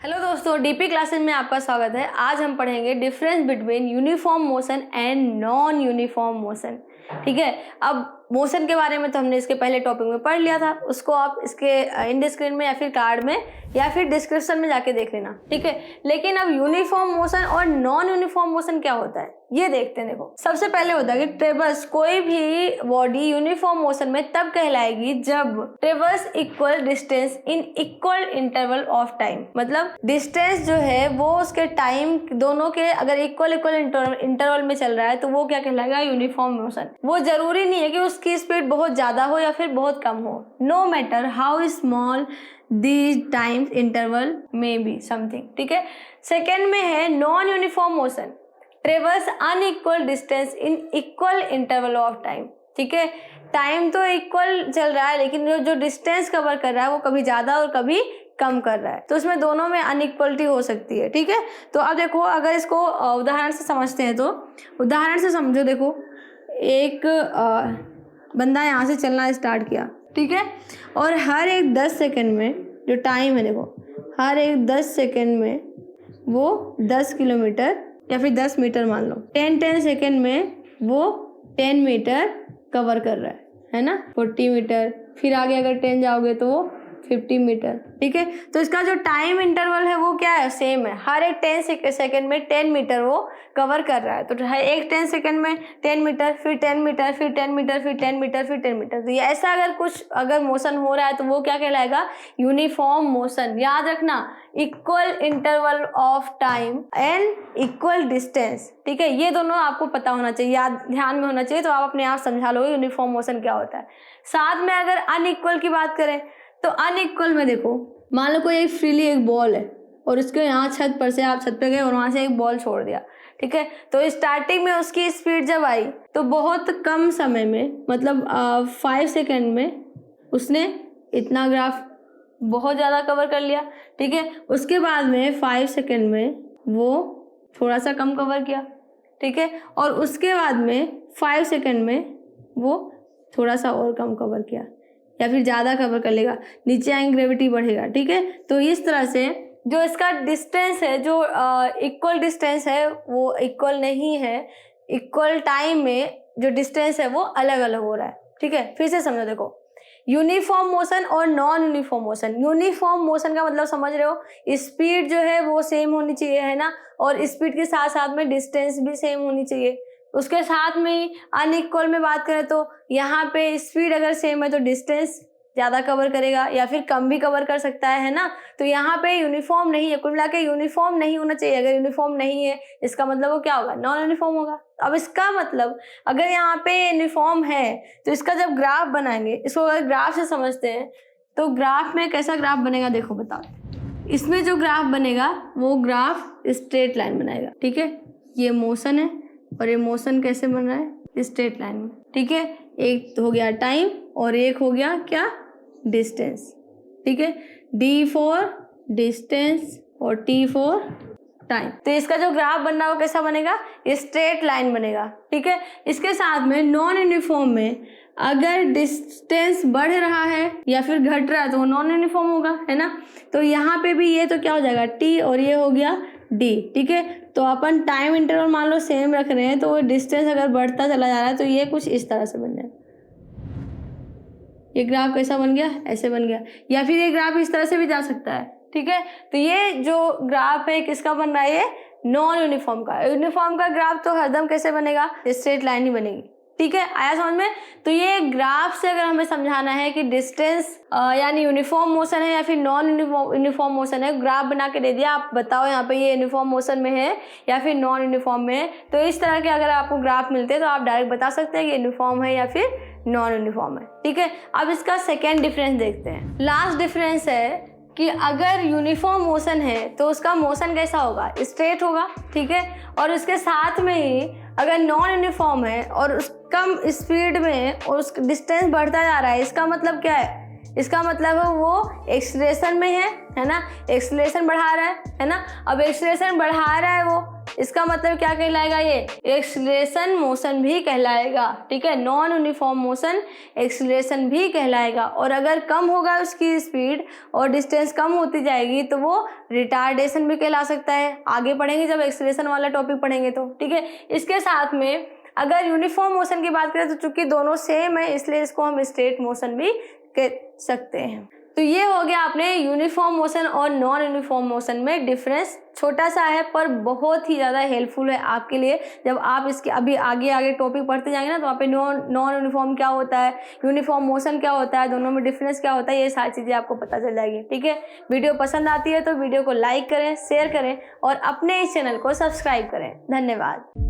Hello दोस्तों, DP classes में आपका स्वागत है। आज हम पढ़ेंगे difference between uniform motion and non uniform motion. ठीक है, अब मोशन के बारे में तो हमने इसके पहले टॉपिक में पढ़ लिया था, उसको आप इसके इंड स्क्रीन में या फिर कार्ड में या फिर डिस्क्रिप्शन में जाके देख लेना। ठीक है, लेकिन अब यूनिफॉर्म मोशन और नॉन यूनिफॉर्म मोशन क्या होता है ये देखते हैं। देखो, सबसे पहले होता है कि ट्रेवर्स, कोई भी बॉडी यूनिफॉर्म मोशन में तब कहलाएगी जब ट्रेवर्स equal distance in equal interval of time. मतलब डिस्टेंस जो है वो उसके टाइम दोनों के अगर इक्वल इंटरवल में चल रहा है तो वो क्या कहलाएगा, यूनिफॉर्म मोशन। वो जरूरी नहीं है कि उसकी स्पीड बहुत ज्यादा हो या फिर बहुत कम हो, no matter how small these time interval में बी समथिंग। ठीक है, सेकेंड में है non uniform motion, traverse unequal distance in equal interval of time. ठीक है, टाइम तो इक्वल चल रहा है लेकिन जो डिस्टेंस कवर कर रहा है वो कभी ज्यादा और कभी कम कर रहा है, तो उसमें दोनों में अनइक्वलिटी हो सकती है। ठीक है, तो अब देखो, अगर इसको उदाहरण से समझते हैं तो उदाहरण से समझो। देखो, एक बंदा यहाँ से चलना स्टार्ट किया, ठीक है, और हर एक 10 सेकंड में जो टाइम है, देखो हर एक 10 सेकंड में वो 10 किलोमीटर या फिर 10 मीटर मान लो, 10 सेकंड में वो 10 मीटर कवर कर रहा है ना, 40 मीटर, फिर आगे अगर 10 जाओगे तो वो 50 मीटर। ठीक है, तो इसका जो टाइम इंटरवल है वो क्या है, सेम है। हर एक 10 सेकंड में 10 मीटर वो कवर कर रहा है, तो हर एक 10 सेकंड में 10 मीटर, फिर 10 मीटर, फिर 10 मीटर, फिर 10 मीटर, फिर 10 मीटर। तो ये ऐसा अगर मोशन हो रहा है तो वो क्या कहलाएगा, यूनिफॉर्म मोशन। याद रखना, equal interval of time and equal distance. ठीक है, ये दोनों आपको पता होना चाहिए, याद ध्यान में होना चाहिए, तो आप अपने आप समझा लोगे यूनिफॉर्म मोशन क्या होता है। साथ में अगर अनइक्वल की बात करें तो अनइक्वल में देखो, मान लो कोई एक फ्रीली एक बॉल है और उसके यहाँ छत पर से आप छत पे गए और वहां से एक बॉल छोड़ दिया। ठीक है, तो स्टार्टिंग में उसकी स्पीड जब आई तो बहुत कम समय में, मतलब 5 सेकेंड में उसने इतना ग्राफ बहुत ज़्यादा कवर कर लिया। ठीक है, उसके बाद में 5 सेकेंड में वो थोड़ा सा कम कवर किया। ठीक है, और उसके बाद में 5 सेकेंड में वो थोड़ा सा और कम कवर किया या फिर ज़्यादा कवर कर लेगा, नीचे आएंगे ग्रेविटी बढ़ेगा। ठीक है, तो इस तरह से जो इसका डिस्टेंस है, जो इक्वल डिस्टेंस है वो इक्वल नहीं है, इक्वल टाइम में जो डिस्टेंस है वो अलग अलग हो रहा है। ठीक है, फिर से समझो। देखो, यूनिफॉर्म मोशन और non uniform motion. Uniform motion का मतलब समझ रहे हो, स्पीड जो है वो सेम होनी चाहिए, है ना, और स्पीड के साथ साथ में डिस्टेंस भी सेम होनी चाहिए। उसके साथ में ही अनइक्वल में बात करें तो यहाँ पे स्पीड अगर सेम है तो डिस्टेंस ज़्यादा कवर करेगा या फिर कम भी कवर कर सकता है ना। तो यहाँ पे यूनिफॉर्म नहीं है, कुल मिला के यूनिफॉर्म नहीं होना चाहिए। अगर यूनिफॉर्म नहीं है इसका मतलब वो क्या होगा, नॉन यूनिफॉर्म होगा। अब इसका मतलब अगर यहाँ पे यूनिफॉर्म है तो इसका जब ग्राफ बनाएंगे, इसको अगर ग्राफ से समझते हैं तो ग्राफ में कैसा ग्राफ बनेगा, देखो बताओ। इसमें जो ग्राफ बनेगा वो ग्राफ स्ट्रेट लाइन बनाएगा। ठीक है, ये मोशन है और ये मोशन कैसे बन रहा है, स्ट्रेट लाइन में। ठीक है, एक हो गया टाइम और एक हो गया क्या, डिस्टेंस। ठीक है, D फॉर डिस्टेंस और T फॉर टाइम। तो इसका जो ग्राफ बन रहा है वो कैसा बनेगा, स्ट्रेट लाइन बनेगा। ठीक है, इसके साथ में नॉन यूनिफॉर्म में अगर डिस्टेंस बढ़ रहा है या फिर घट रहा है तो वो नॉन यूनिफॉर्म होगा, है ना। तो यहाँ पे भी ये तो क्या हो जाएगा, T और ये हो गया D। ठीक है, तो अपन टाइम इंटरवल मान लो सेम रख रहे हैं तो वो डिस्टेंस अगर बढ़ता चला जा रहा है तो ये कुछ इस तरह से बन जाएगा। ये ग्राफ कैसा बन गया, ऐसे बन गया, या फिर ये ग्राफ इस तरह से भी जा सकता है। ठीक है, तो ये जो ग्राफ है किसका बन रहा है, ये नॉन यूनिफॉर्म का। यूनिफॉर्म का ग्राफ तो हरदम कैसे बनेगा, स्ट्रेट लाइन ही बनेगी। ठीक है, आया समझ में। तो ये ग्राफ से अगर हमें समझाना है कि डिस्टेंस यानी यूनिफॉर्म मोशन है या फिर नॉन यूनिफॉर्म मोशन है, ग्राफ बना के दे दिया, आप बताओ यहाँ पे ये यूनिफॉर्म मोशन में है या फिर नॉन यूनिफॉर्म में है। तो इस तरह के अगर आपको ग्राफ मिलते हैं तो आप डायरेक्ट बता सकते हैं कि यूनिफॉर्म है या फिर नॉन यूनिफॉर्म है। ठीक है, अब इसका सेकेंड डिफरेंस देखते हैं। लास्ट डिफरेंस है कि अगर यूनिफॉर्म मोशन है तो उसका मोशन कैसा होगा, स्ट्रेट होगा। ठीक है, और उसके साथ में ही अगर नॉन यूनिफॉर्म है और उस कम स्पीड में और उस डिस्टेंस बढ़ता जा रहा है, इसका मतलब क्या है, इसका मतलब है वो एक्सीलरेशन में है ना, एक्सीलरेशन बढ़ा रहा है ना। अब एक्सीलरेशन बढ़ा रहा है वो, इसका मतलब क्या कहलाएगा, ये एक्सीलरेशन मोशन भी कहलाएगा। ठीक है, नॉन यूनिफॉर्म मोशन एक्सीलरेशन भी कहलाएगा। और अगर कम होगा उसकी स्पीड और डिस्टेंस कम होती जाएगी तो वो रिटार्डेशन भी कहला सकता है। आगे पढ़ेंगे जब एक्सीलरेशन वाला टॉपिक पढ़ेंगे तो। ठीक है, इसके साथ में अगर यूनिफॉर्म मोशन की बात करें तो चूंकि दोनों सेम है इसलिए इसको हम स्ट्रेट मोशन भी कह सकते हैं। तो ये हो गया आपने यूनिफॉर्म मोशन और नॉन यूनिफॉर्म मोशन में डिफरेंस। छोटा सा है पर बहुत ही ज़्यादा हेल्पफुल है आपके लिए। जब आप इसके अभी आगे टॉपिक पढ़ते जाएंगे ना तो वहाँ पे नॉन यूनिफॉर्म क्या होता है, यूनिफॉर्म मोशन क्या होता है, दोनों में डिफरेंस क्या होता है, ये सारी चीज़ें आपको पता चल जाएगी। ठीक है, वीडियो पसंद आती है तो वीडियो को लाइक करें, शेयर करें और अपने इस चैनल को सब्सक्राइब करें। धन्यवाद।